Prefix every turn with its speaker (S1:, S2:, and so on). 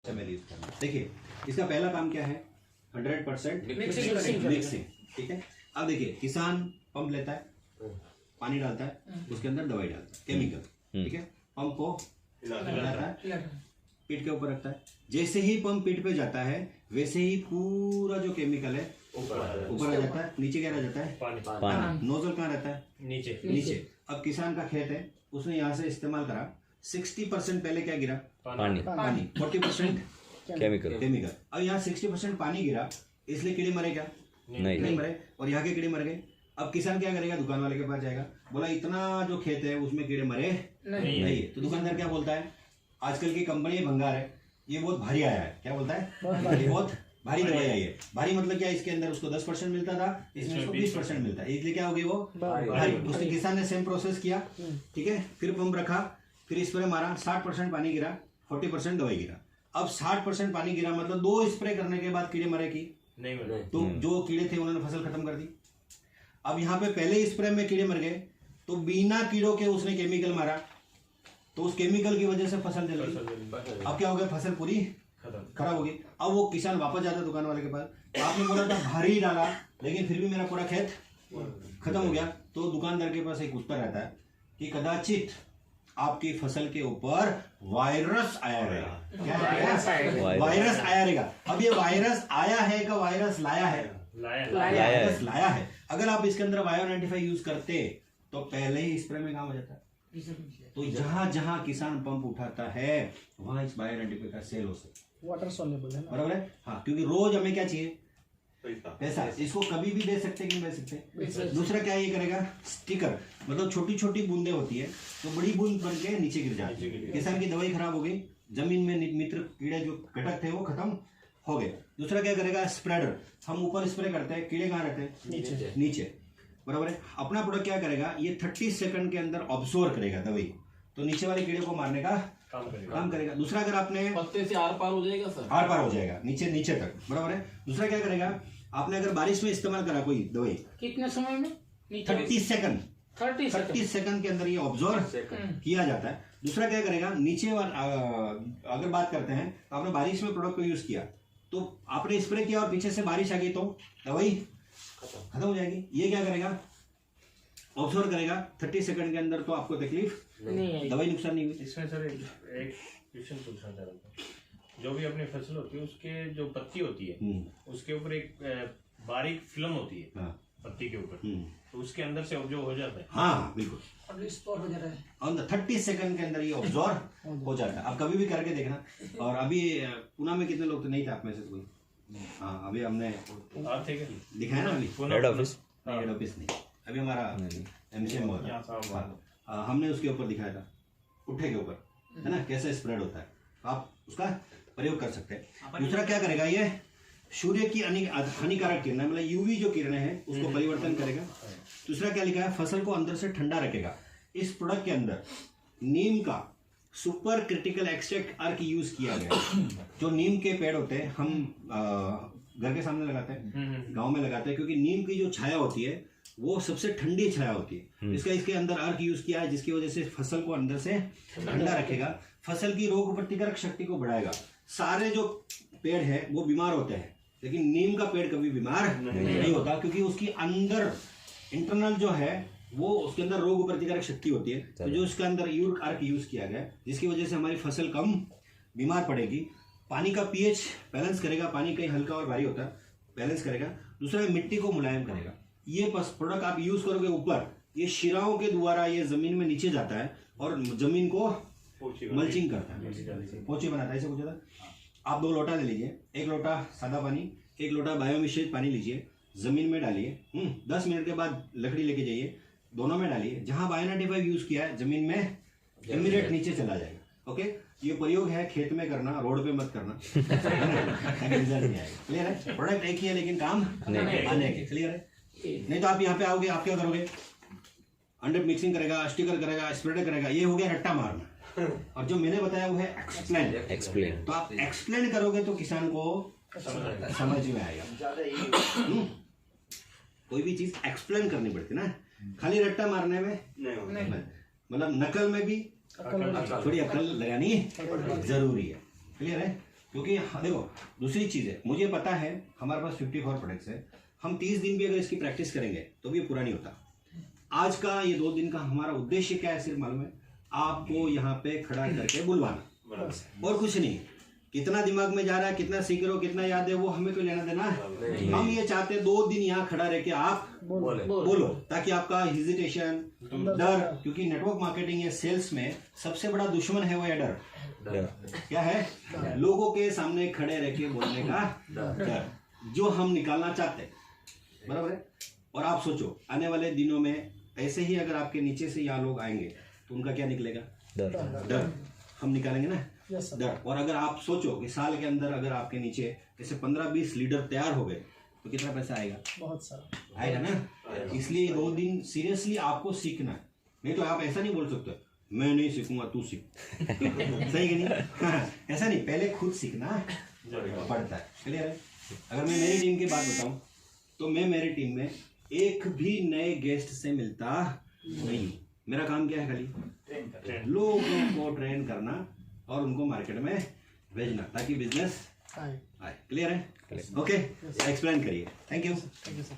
S1: Use करना। देखिए इसका पहला काम क्या है, 100% मिक्सिंग। ठीक है, अब देखिए किसान पंप लेता है, पानी डालता है, उसके अंदर दवाई डालता है, केमिकल। ठीक है, पंप को हिलाता है, पीठ के ऊपर रखता है। जैसे ही पंप पीठ पे जाता है वैसे ही पूरा जो केमिकल है ऊपर आ जाता है। नीचे क्या रह जाता है? पानी। नोजल कहाँ रहता है? नीचे। अब किसान का खेत है, उसने यहाँ से इस्तेमाल करा, 60% पहले क्या गिरा? पानी। 40% केमिकल। अब यहाँ 60% पानी गिरा, इसलिए कीड़े मरे क्या? नहीं मरे, और यहाँ के कीड़े मर गए। अब किसान क्या करेगा? दुकान वाले के पास जाएगा, बोला इतना जो खेत है उसमें कीड़े मरे नहीं। तो दुकानदार क्या बोलता है? आजकल की कंपनी भंगार है, ये बहुत भारी आया है। क्या बोलता है? ये बहुत भारी दवाई आई है। भारी मतलब क्या? इसके अंदर उसको 10% मिलता था, इसमें उसको 20% मिलता है, इसलिए क्या हो गई वो भारी। उसने किसान ने सेम प्रोसेस किया। ठीक है, फिर पंप रखा, फिर स्प्रे मारा, 60% पानी गिरा, 40% दवाई गिरा। अब 60% पानी गिरा मतलब 2 स्प्रे करने के बाद कीड़े मरे की नहीं मरे? तो जो कीड़े थे उन्होंने फसल खत्म कर दी। अब यहाँ पे पहले स्प्रे में कीड़े मर गए, तो बिना कीड़ों के उसने केमिकल मारा, तो उस केमिकल की वजह से फसल जल गई। अब क्या हो गया? फसल पूरी खराब हो गई। अब वो किसान वापस जाता दुकान वाले के पास, आपने बोला था भारी डाला, लेकिन फिर भी मेरा पूरा खेत खत्म हो गया। तो दुकानदार के पास एक उत्तर रहता है कि कदाचित आपकी फसल के ऊपर वायरस आया रहेगा। क्या वायरस आया रहेगा। अब ये वायरस आया है का वायरस लाया है? वायरस लाया है। अगर आप इसके अंदर बायो 95 यूज करते तो पहले ही स्प्रे में काम हो जाता है। तो जहां जहां किसान पंप उठाता है वहां इस बायो 95 का सेल हो सकता है।
S2: वाटर सॉल्युबल है ना?
S1: बराबर है। हाँ, क्योंकि रोज हमें क्या चाहिए? पैसा। इसको कभी भी दे सकते कि नहीं दे सकते? दूसरा क्या ये करेगा? स्टिकर, मतलब छोटी छोटी बूंदे होती है, तो बड़ी बूंद बन के नीचे गिर जाती है। किसान की दवाई खराब हो गई, जमीन में मित्र कीड़े जो घटक थे वो खत्म हो गए। दूसरा क्या करेगा? स्प्रेडर। हम ऊपर स्प्रे करते हैं, कीड़े कहाँ रहते हैं? नीचे। बराबर है। अपना प्रोडक्ट क्या करेगा? ये 30 सेकंड के अंदर ऑब्जॉर्व करेगा दवाई, तो नीचे वाले कीड़े को मारने का काम करेगा। दूसरा, अगर आपने
S3: पत्ते से आर पार हो जाएगा सर?
S1: आर पार हो जाएगा, नीचे तक। बराबर है। दूसरा क्या करेगा? आपने अगर बारिश में इस्तेमाल करा कोई दवाई,
S2: कितने समय में?
S1: 30 सेकंड 30 सेकंड के अंदर ये ऑब्जॉर्व किया जाता है। दूसरा क्या करेगा? नीचे अगर बात करते हैं तो आपने बारिश में प्रोडक्ट को यूज किया, तो आपने स्प्रे किया और पीछे से बारिश आ गई तो दवाई खत्म हो जाएगी। ये क्या करेगा? ऑब्जर्व करेगा 30 सेकंड के अंदर, तो आपको तकलीफ नहीं, दवाई नुकसान नहीं हुई।
S4: इसमें सर एक क्वेश्चन पूछना चाह रहा था। जो भी अपनी फसल होती है उसके जो पत्ती होती है उसके ऊपर एक बारीक फिल्म होती है। हाँ। पत्ती के ऊपर, तो उसके अंदर से ऑब्जर्व हो जाता है।
S1: हाँ बिल्कुल,
S2: हो जाता है।
S1: और 30 सेकंड के अंदर ये ऑब्जर्व हो जाता है। आप कभी भी करके देखना। और अभी पुणे में कितने लोग तो नहीं थे आप में से कोई? हाँ, अभी हमने दिखाया ना, अभी
S4: हेड ऑफिस
S1: नहीं, अभी हमारा MCM हुआ था, हमने उसके ऊपर दिखाया था, पुट्ठे के ऊपर, है ना, कैसे स्प्रेड होता है। आप उसका प्रयोग कर सकते हैं। दूसरा क्या करेगा? ये सूर्य की हानिकारक किरणें, मतलब यूवी जो किरणें हैं उसको परिवर्तन करेगा। दूसरा क्या लिखा है? फसल को अंदर से ठंडा रखेगा। इस प्रोडक्ट के अंदर नीम का सुपर क्रिटिकल एक्सट्रैक्ट अर्क यूज किया गया। जो नीम के पेड़ होते हैं हम घर के सामने लगाते हैं, गांव में लगाते हैं, क्योंकि नीम की जो छाया होती है वो सबसे ठंडी छाया होती है। इसके अंदर अर्क यूज किया है, जिसकी वजह से फसल को अंदर से ठंडा रखेगा, फसल की रोग प्रतिकारक शक्ति को बढ़ाएगा। सारे जो पेड़ है वो बीमार होते हैं, लेकिन नीम का पेड़ कभी बीमार नहीं होता, क्योंकि उसकी अंदर इंटरनल जो है वो उसके अंदर रोग प्रतिकारक शक्ति होती है। तो जो उसके अंदर यूरिक अर्क यूज किया गया, जिसकी वजह से हमारी फसल कम बीमार पड़ेगी। पानी का pH बैलेंस करेगा, पानी कहीं हल्का और भारी होता है, बैलेंस करेगा। दूसरा, मिट्टी को मुलायम करेगा। ये प्रोडक्ट आप यूज करोगे ऊपर, ये शिराओं के द्वारा ये जमीन में नीचे जाता है और जमीन को मल्चिंग करता है, पोची बनाता है। ऐसे कुछ होता है। आप 2 लोटा ले लीजिए, 1 लोटा सादा पानी, 1 लोटा बायोमिश्रित पानी लीजिए, जमीन में डालिए, 10 मिनट के बाद लकड़ी लेके जाइए, दोनों में डालिए। जहां बायो 95 यूज किया है जमीन में इमीडिएट नीचे चला जाएगा। ओके, ये प्रयोग है खेत में करना, रोड पे मत करना। क्लियर है? प्रोडक्ट एक ही है लेकिन काम आने के। क्लियर है? नहीं तो आप यहाँ पे आओगे, आप क्या करोगे? अंडर मिक्सिंग करेगा, स्टिकर करेगा, स्प्रेडर करेगा, ये हो गया रट्टा मारना। और जो मैंने बताया वो है एक्सप्लेन। तो आप एक्सप्लेन करोगे तो किसान को समझ में आएगा। कोई भी चीज एक्सप्लेन करनी पड़ती ना, खाली रट्टा मारने में नहीं। मतलब नकल में भी थोड़ी अकल लगानी जरूरी है। क्लियर है? क्योंकि देखो दूसरी चीज़ है, मुझे पता है हमारे पास 54 प्रोडक्ट्स है, हम 30 दिन भी अगर इसकी प्रैक्टिस करेंगे तो भी पूरा नहीं होता। आज का ये 2 दिन का हमारा उद्देश्य क्या है सिर्फ मालूम है, आपको यहाँ पे खड़ा करके बुलवाना और कुछ नहीं। कितना दिमाग में जा रहा है, कितना सीख रहे हो, कितना याद है, वो हमें कोई लेना देना है। हम ये चाहते हैं 2 दिन यहाँ खड़ा रह के आप बोलो, ताकि आपका हेजिटेशन, डर, क्योंकि नेटवर्क मार्केटिंग या सेल्स में सबसे बड़ा दुश्मन है वो है डर। क्या है? लोगों के सामने खड़े रह के बोलने का डर, जो हम निकालना चाहते हैं। बराबर है? और आप सोचो आने वाले दिनों में ऐसे ही अगर आपके नीचे से यहाँ लोग आएंगे तो उनका क्या निकलेगा? डर। हम निकालेंगे ना डर। और अगर आप सोचो कि साल के अंदर अगर आपके नीचे जैसे 15-20 लीडर तैयार हो गए तो कितना पैसा आएगा? बहुत सारा आएगा ना। इसलिए 2 दिन सीरियसली आपको सीखना है, नहीं तो आप ऐसा नहीं बोल सकते मैं नहीं सीखूंगा तू सीख। सही कि नहीं? ऐसा नहीं, पहले खुद सीखना पड़ता है। क्लियर है? अगर मैं मेरी टीम की बात बताऊं तो मैं मेरी टीम में एक भी नए गेस्ट से मिलता नहीं। मेरा काम क्या है? खाली लोगों को ट्रेन करना और उनको मार्केट में भेजना ताकि बिजनेस आए। क्लियर है? ओके, एक्सप्लेन करिए। Thank you.